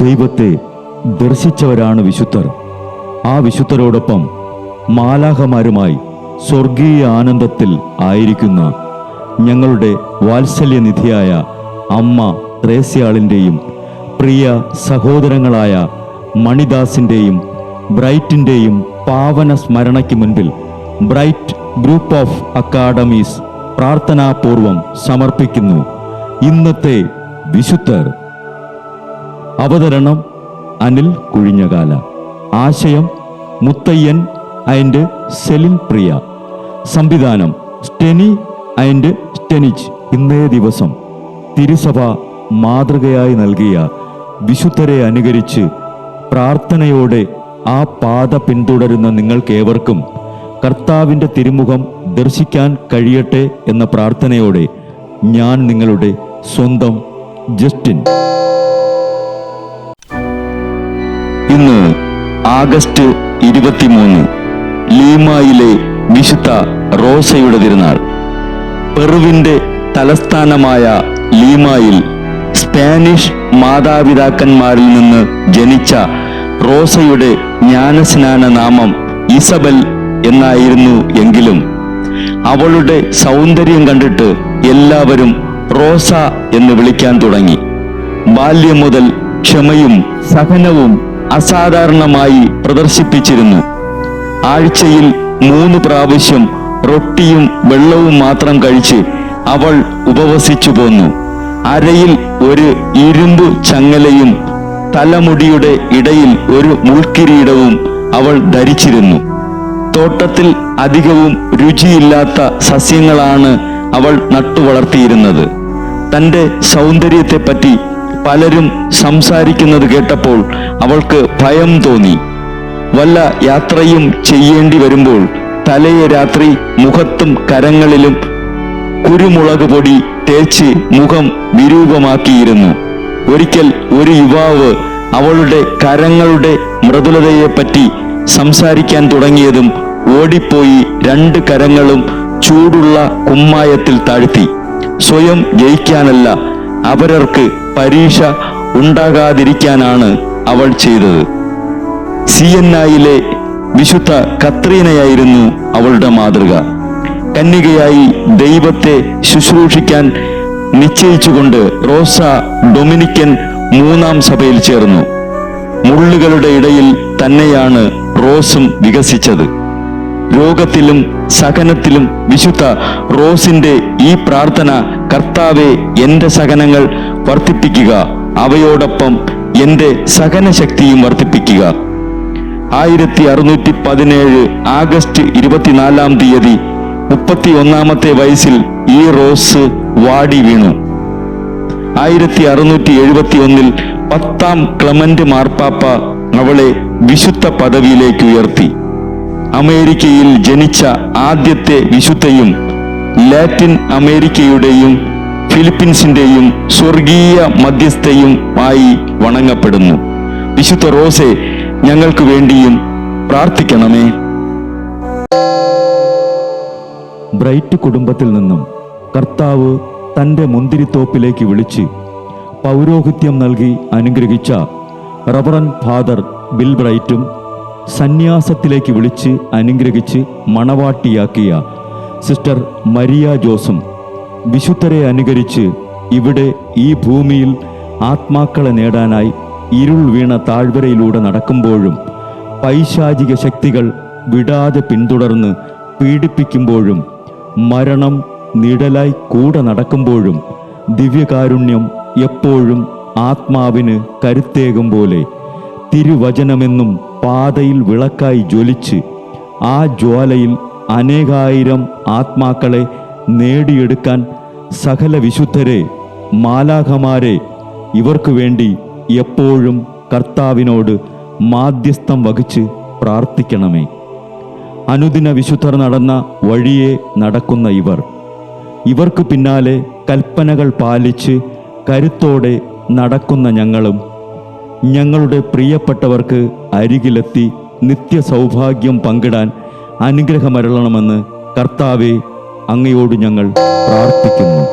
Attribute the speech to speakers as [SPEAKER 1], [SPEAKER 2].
[SPEAKER 1] ദൈവത്തെ ദർശിച്ചവരാണ് വിശുദ്ധർ. ആ വിശുദ്ധരോടൊപ്പം മാലാഖമാരുമായി സ്വർഗീയ ആനന്ദത്തിൽ ആയിരിക്കുന്ന ഞങ്ങളുടെ വാത്സല്യനിധിയായ അമ്മ ത്രേസ്യാളിൻ്റെയും പ്രിയ സഹോദരങ്ങളായ മണിദാസിൻ്റെയും ബ്രൈറ്റിൻ്റെയും പാവന സ്മരണയ്ക്ക് മുൻപിൽ ബ്രൈറ്റ് ഗ്രൂപ്പ് ഓഫ് അക്കാഡമീസ് പ്രാർത്ഥനാപൂർവം സമർപ്പിക്കുന്നു ഇന്നത്തെ വിശുദ്ധർ. അവതരണം അനിൽ കുഴിഞ്ഞകാല. ആശയം മുത്തയ്യൻ ആൻഡ് സെലിൻ പ്രിയ. സംവിധാനം സ്റ്റെനി ആൻഡ് സ്റ്റെനിച്ച്. ഇന്നേ ദിവസം തിരുസഭ മാതൃകയായി നൽകിയ വിശുദ്ധരെ അനുകരിച്ച് പ്രാർത്ഥനയോടെ ആ പാത പിന്തുടരുന്ന നിങ്ങൾക്കേവർക്കും കർത്താവിൻ്റെ തിരുമുഖം ദർശിക്കാൻ കഴിയട്ടെ എന്ന പ്രാർത്ഥനയോടെ ഞാൻ നിങ്ങളുടെ സ്വന്തം ജസ്റ്റിൻ. ഇന്ന് ആഗസ്റ്റ് 23, ലീമായിലെ വിശുദ്ധ റോസയുടെ തിരുനാൾ. പെറുവിൻ്റെ തലസ്ഥാനമായ ലീമായിൽ സ്പാനിഷ് മാതാപിതാക്കന്മാരിൽ നിന്ന് ജനിച്ച റോസയുടെ ജ്ഞാനസ്നാന നാമം ഇസബൽ എന്നായിരുന്നു എങ്കിലും അവളുടെ സൗന്ദര്യം കണ്ടിട്ട് എല്ലാവരും റോസ എന്ന് വിളിക്കാൻ തുടങ്ങി. ബാല്യം മുതൽ ക്ഷമയും സഹനവും അസാധാരണമായി പ്രദർശിപ്പിച്ചിരുന്നു. ആഴ്ചയിൽ 3 പ്രാവശ്യം റൊട്ടിയും വെള്ളവും മാത്രം കഴിച്ച് അവൾ ഉപവസിച്ചു പോന്നു. അരയിൽ ഒരു ഇരുമ്പ് ചങ്ങലയും തലമുടിയുടെ ഇടയിൽ ഒരു മുൾക്കിരീടവും അവൾ ധരിച്ചിരുന്നു. തോട്ടത്തിൽ അധികവും രുചിയില്ലാത്ത സസ്യങ്ങളാണ് അവൾ നട്ടുവളർത്തിയിരുന്നത്. തൻ്റെ സൗന്ദര്യത്തെപ്പറ്റി പലരും സംസാരിക്കുന്നത് കേട്ടപ്പോൾ അവൾക്ക് ഭയം തോന്നി. വല്ല യാത്രയും ചെയ്യേണ്ടി വരുമ്പോൾ തലയെ രാത്രി മുഖത്തും കരങ്ങളിലും കുരുമുളക് പൊടി തേച്ച് മുഖം വിരൂപമാക്കിയിരുന്നു. ഒരിക്കൽ ഒരു യുവാവ് അവളുടെ കരങ്ങളുടെ മൃദുലതയെപ്പറ്റി സംസാരിക്കാൻ തുടങ്ങിയതും ഓടിപ്പോയി 2 കരങ്ങളും ചൂടുള്ള കുമ്മായത്തിൽ താഴ്ത്തി. സ്വയം ജയിക്കാനല്ല, അവരർക്ക് പരീക്ഷ ഉണ്ടാകാതിരിക്കാനാണ് അവൾ ചെയ്തത്. സിയന്നായിലെ വിശുദ്ധ കത്രീനയായിരുന്നു അവളുടെ മാതൃക. കന്യകയായി ദൈവത്തെ ശുശ്രൂഷിക്കാൻ നിശ്ചയിച്ചുകൊണ്ട് റോസ ഡൊമിനിക്കൻ 3-ാം സഭയിൽ ചേർന്നു. മുള്ളുകളുടെ ഇടയിൽ തന്നെയാണ് റോസും വികസിച്ചത്. രോഗത്തിലും സഹനത്തിലും വിശുദ്ധ റോസിന്റെ ഈ പ്രാർത്ഥന, കർത്താവെ എൻ്റെ സഹനങ്ങൾ വർദ്ധിപ്പിക്കുക, അവയോടൊപ്പം എൻ്റെ സഹനശക്തിയും വർദ്ധിപ്പിക്കുക. 1617 ആഗസ്റ്റ് 24-ാം തീയതി 31-ാമത്തെ വയസ്സിൽ ഈ റോസ് വാടി വീണു. 1671 10-ാം ക്ലെമന്റ് മാർപ്പാപ്പ അവളെ വിശുദ്ധ പദവിയിലേക്ക് ഉയർത്തി. അമേരിക്കയിൽ ജനിച്ച ആദ്യത്തെ വിശുദ്ധയും ലാറ്റിൻ അമേരിക്കയുടെയും ഫിലിപ്പീൻസിന്റെയും സ്വർഗീയ മധ്യസ്ഥയും ആയി വണങ്ങപ്പെടുന്നു. വിശുദ്ധ റോസെ, ഞങ്ങൾക്ക് വേണ്ടിയും പ്രാർത്ഥിക്കണമേ. ബ്രൈറ്റ് കുടുംബത്തിൽ നിന്നും കർത്താവ് തൻ്റെ മുന്തിരിത്തോപ്പിലേക്ക് വിളിച്ച് പൗരോഹിത്യം നൽകി അനുഗ്രഹിച്ച റവറൻ ഫാദർ ബിൽ ബ്രൈറ്റും സന്യാസത്തിലേക്ക് വിളിച്ച് അനുഗ്രഹിച്ച് മണവാട്ടിയാക്കിയ സിസ്റ്റർ മരിയ ജോസും വിശുദ്ധരെ അനുകരിച്ച് ഇവിടെ ഈ ഭൂമിയിൽ ആത്മാക്കളെ നേടാനായി ഇരുൾ വീണ താഴ്വരയിലൂടെ നടക്കുമ്പോഴും പൈശാചിക ശക്തികൾ വിടാതെ പിന്തുടർന്ന് പീഡിപ്പിക്കുമ്പോഴും മരണം നിഴലായി കൂടെ നടക്കുമ്പോഴും ദിവ്യകാരുണ്യം എപ്പോഴും ആത്മാവിന് കരുത്തേകും പോലെ തിരുവചനമെന്നും പാതയിൽ വിളക്കായി ജ്വലിച്ച് ആ ജ്വാലയിൽ അനേകായിരം ആത്മാക്കളെ നേടിയെടുക്കാൻ സകല വിശുദ്ധരെ, മാലാഖമാരെ, ഇവർക്ക് വേണ്ടി എപ്പോഴും കർത്താവിനോട് മാധ്യസ്ഥം വഹിച്ച് പ്രാർത്ഥിക്കണമേ. അനുദിന വിശുദ്ധർ നടന്ന വഴിയെ നടക്കുന്ന ഇവർക്ക് പിന്നാലെ കൽപ്പനകൾ പാലിച്ച് കരുത്തോടെ നടക്കുന്ന ഞങ്ങളും ഞങ്ങളുടെ പ്രിയപ്പെട്ടവർക്ക് അരികിലെത്തി നിത്യസൗഭാഗ്യം പങ്കിടാൻ അനുഗ്രഹമരുളണമെന്ന് കർത്താവെ, അങ്ങയോട് ഞങ്ങൾ പ്രാർത്ഥിക്കുന്നു.